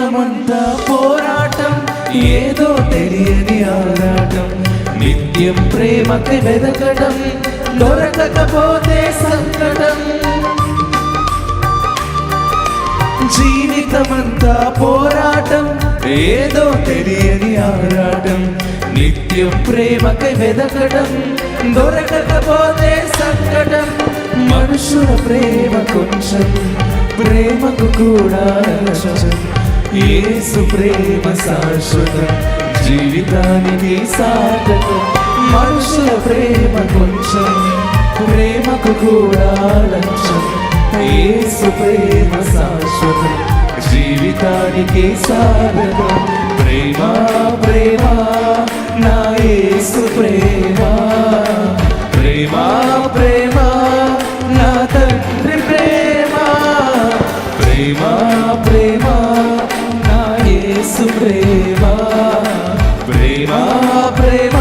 జీవితమంతా పోరాటం, ఏదో తెలియని ఆరాటం, నిత్యం ప్రేమకి వెదకడం, దొరకకపోతే సంకటం. జీవితమంతా పోరాటం, ఏదో తెలియని ఆరాటం, నిత్యం ప్రేమకై వెదకడం, దొరకకపోతే సంకటం. మనుషుల ప్రేమ కొంచెం, ప్రేమకు కూడా లక్ష్యం. యేసు ప్రేమ శాశ్వతం, జీవితానికి సార్థకం. మనుషుల ప్రేమ కొంచెం, ప్రేమకు కూడా లక్ష్యం. యేసు ప్రేమ శాశ్వతం, జీవితానికి సాధకం. ప్రేమ ప్రేమ నా యేసు ప్రేమ, ప్రేమ ప్రేమ నా తండ్రి ప్రేమ, ప్రేమ ప్రేమ నా యేసు ప్రేమ, ప్రేమ ప్రేమ